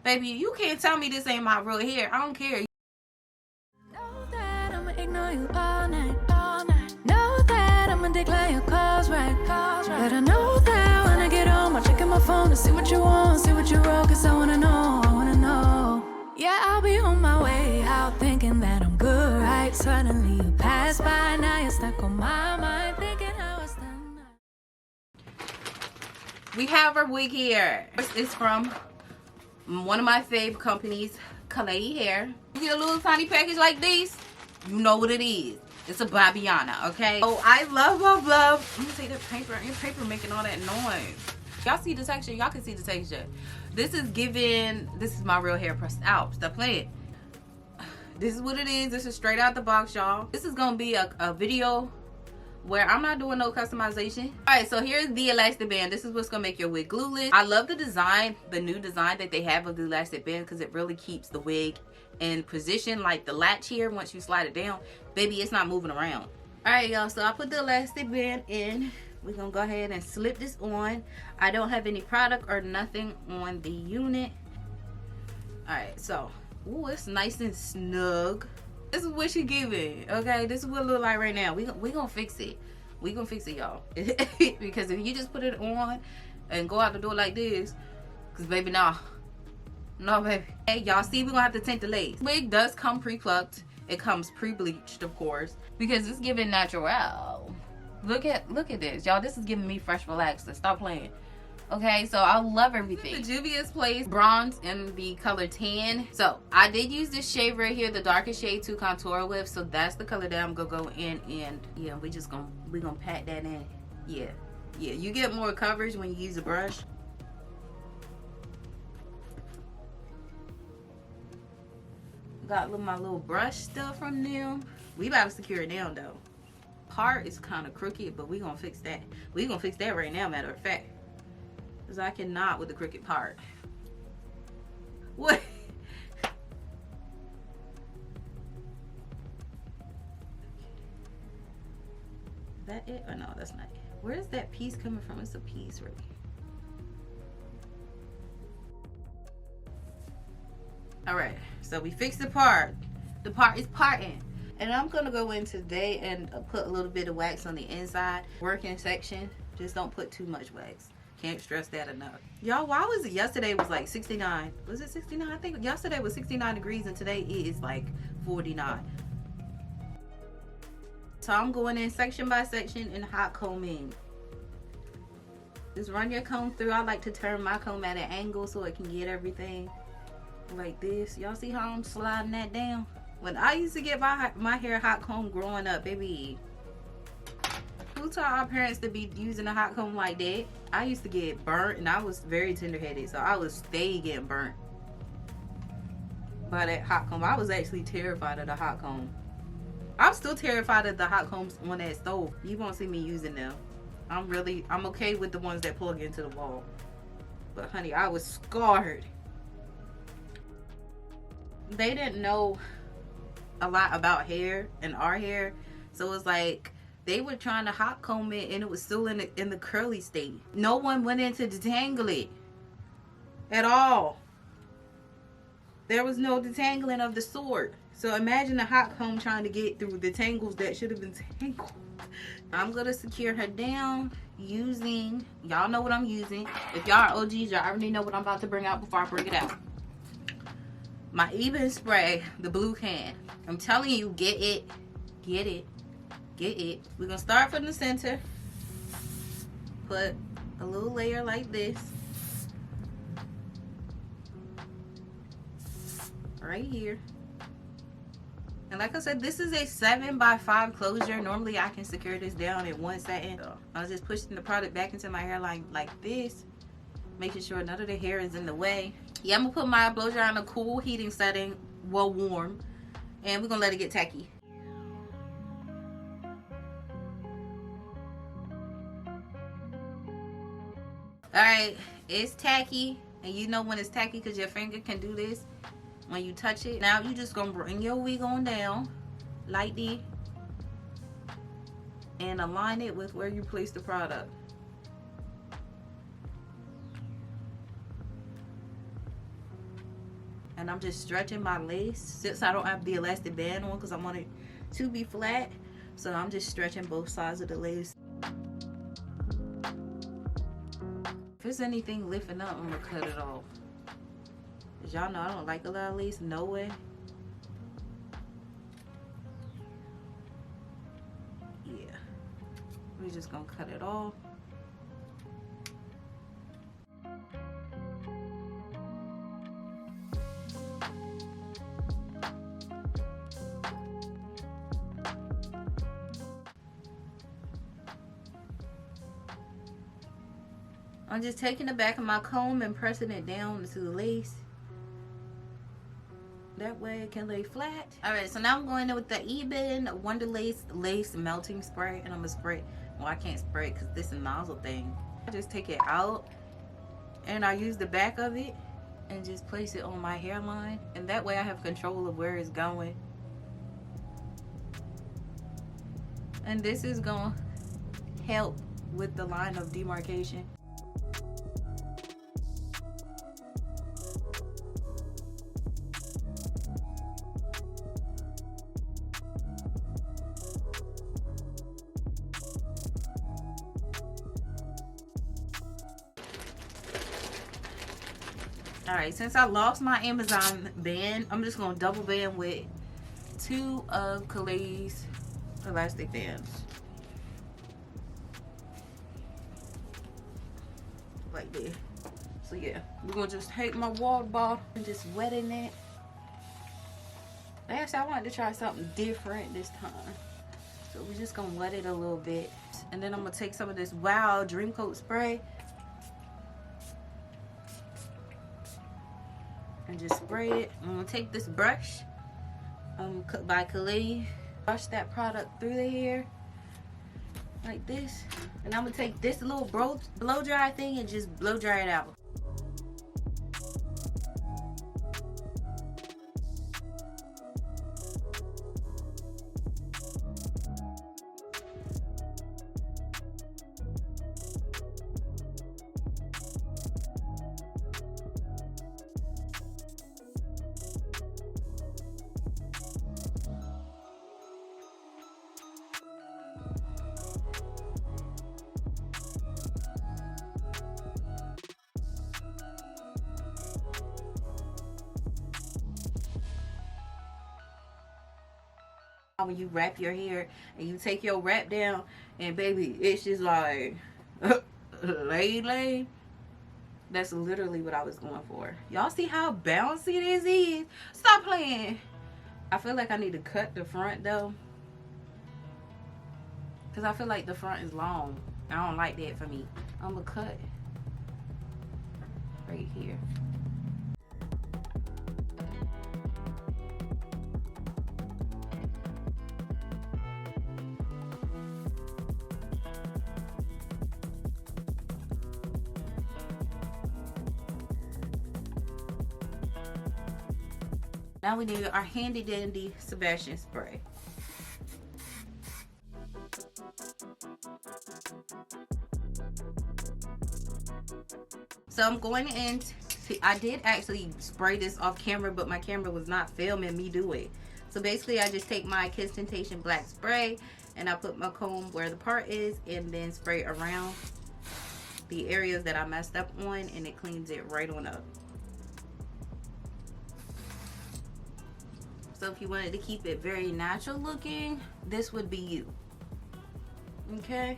Baby, you can't tell me this ain't my real hair. I don't care. Know that I'ma ignore you all night, all night. Know that I'ma decline your calls right, but I know that when I get home, I'll check in my phone to see what you want, see what you wrote, cause I wanna know, I wanna know. Yeah, I'll be on my way out thinking that I'm good, right? Suddenly you pass by, now you're stuck on my mind, thinking how it's done. We have our wig here. This is from one of my fave companies, Klaiyi Hair. You get a little tiny package like this, you know what it is. It's a Babiana, okay? Oh, I love. Let me take that paper. Your paper making all that noise. Y'all see the texture? Y'all can see the texture. This is my real hair pressed out. Stop playing. This is what it is. This is straight out the box, y'all. This is gonna be a video where I'm not doing no customization. All right, so here's the elastic band. This is what's gonna make your wig glueless. I love the design, the new design that they have of the elastic band, because it really keeps the wig in position. Like the latch here, once you slide it down, baby, it's not moving around. All right, y'all, so I put the elastic band in. We're gonna go ahead and slip this on. I don't have any product or nothing on the unit. All right, so, ooh, it's nice and snug. This is what she giving, okay? This is what it look like right now. We gonna fix it. We gonna fix it, y'all. Because if you just put it on and go out the door like this, cause baby, nah. No, baby. Hey, y'all see, we gonna have to tint the lace. Wig does come pre-plucked. It comes pre-bleached, of course, because it's giving natural. Look at this, y'all. This is giving me fresh relaxer. Stop playing. Okay, so I love everything. The Juvia's Place bronze in the color tan. So I did use this shade right here, the darkest shade to contour with. So that's the color that I'm gonna go in, and yeah, we gonna pat that in. Yeah, you get more coverage when you use a brush. Got my little brush stuff from them. We about to secure it down though. Part is kind of crooked, but we gonna fix that. We gonna fix that right now, matter of fact. Because I cannot with the crooked part. What? Is that it? Oh no, that's not it. Where is that piece coming from? It's a piece right here. Alright, so we fixed the part. The part is parting. And I'm gonna go in today and put a little bit of wax on the inside working section. Just don't put too much wax. Can't stress that enough. Y'all, why was it yesterday was like 69? Was it 69? I think yesterday was 69 degrees and today it is like 49. So I'm going in section by section and hot combing. Just run your comb through. I like to turn my comb at an angle so it can get everything like this. Y'all see how I'm sliding that down? When I used to get my hair hot comb growing up, baby, who taught our parents to be using a hot comb like that? I used to get burnt, and I was very tender-headed, so I would stay getting burnt by that hot comb. I was actually terrified of the hot comb. I'm still terrified of the hot combs on that stove. You won't see me using them. I'm okay with the ones that plug into the wall. But honey, I was scarred. They didn't know a lot about hair and our hair, so it's like they were trying to hot comb it and it was still in the curly state. No one went in to detangle it at all. There was no detangling of the sort. So imagine a hot comb trying to get through the tangles that should have been tangled. I'm gonna secure her down using, y'all know what I'm using. If y'all are OGs, y'all already know what I'm about to bring out before I bring it out. My EBIN spray, the blue can. I'm telling you, get it. We're gonna start from the center. Put a little layer like this right here. And like I said, this is a 7x5 closure. Normally I can secure this down in one setting. So I was just pushing the product back into my hairline like this, making sure none of the hair is in the way. Yeah, I'm gonna put my blow dry in a cool heating setting, well warm, and we're gonna let it get tacky. Alright, it's tacky, and you know when it's tacky because your finger can do this when you touch it. Now you just gonna bring your wig on down lightly and align it with where you place the product. And I'm just stretching my lace since I don't have the elastic band on because I want it to be flat. So I'm just stretching both sides of the lace. If there's anything lifting up, I'm gonna cut it off. Cause y'all know I don't like a lot of lace, no way. Yeah, we're just gonna cut it off. I'm just taking the back of my comb and pressing it down into the lace. That way it can lay flat. Alright, so now I'm going in with the EBIN Wonderlace Lace Melting Spray. And I'm going to spray. Well, I can't spray it because this is a nozzle thing. I just take it out. And I use the back of it. And just place it on my hairline. And that way I have control of where it's going. And this is going to help with the line of demarcation. Alright, since I lost my Amazon band, I'm just going to double band with 2 of Klaiyi's elastic bands. Like this. So yeah, we're going to just take my water bottle and just wet in it. Actually, I wanted to try something different this time. So we're just going to wet it a little bit. And then I'm going to take some of this 𝐦𝐡𝐢𝐴𝐻 spray. And just spray it. I'm gonna take this brush by Klaiyi, brush that product through the hair like this, and I'm gonna take this little blow dry thing and just blow dry it out. When you wrap your hair and you take your wrap down and baby, it's just like lay. That's literally what I was going for. Y'all see how bouncy this is? Stop playing. I feel like I need to cut the front though, because I feel like the front is long. I don't like that for me. I'm gonna cut right here. Now we need our handy dandy Sebastian spray. So I'm going in. I did actually spray this off camera, but my camera was not filming me do it. So basically I just take my 𝐤𝐻𝐡 black spray and I put my comb where the part is and then spray around the areas that I messed up on, and it cleans it right on up. So if you wanted to keep it very natural looking, this would be you. Okay?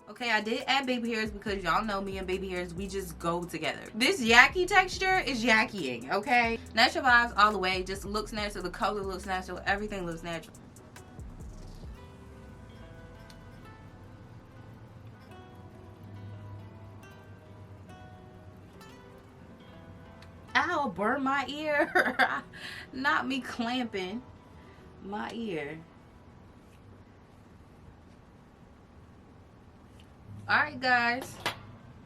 Okay, I did add baby hairs because y'all know me and baby hairs, we just go together. This Yaki texture is Yakiing, okay? Natural vibes all the way. Just looks natural. The color looks natural. Everything looks natural. Ow, burn my ear. Not me clamping my ear. Alright guys,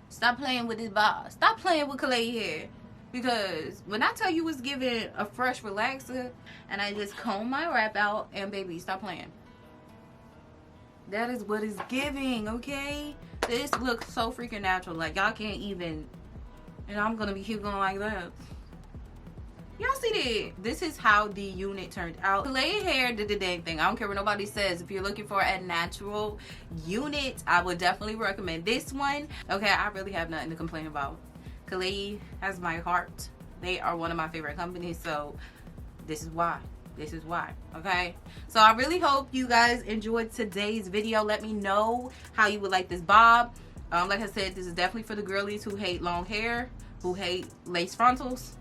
stop playing with this bob. Stop playing with Klaiyi hair. Because when I tell you it's giving a fresh relaxer and I just comb my wrap out, and baby, stop playing. That is what it's giving, okay? This looks so freaking natural. Like, y'all can't even, and I'm gonna keep going like that. Y'all see that? This is how the unit turned out. Klaiyi hair did the dang thing. I don't care what nobody says. If you're looking for a natural unit, I would definitely recommend this one. Okay, I really have nothing to complain about. Klaiyi has my heart. They are one of my favorite companies, so this is why. This is why, okay? So I really hope you guys enjoyed today's video. Let me know how you would like this bob. Like I said, this is definitely for the girlies who hate long hair, who hate lace frontals.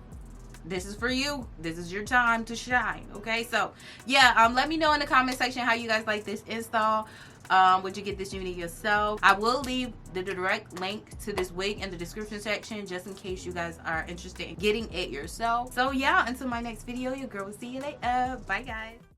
This is for you. This is your time to shine, okay? So yeah, let me know in the comment section how you guys like this install. Would you get this unit yourself? I will leave the direct link to this wig in the description section just in case you guys are interested in getting it yourself. So yeah, until my next video, your girl will see you later. Bye guys.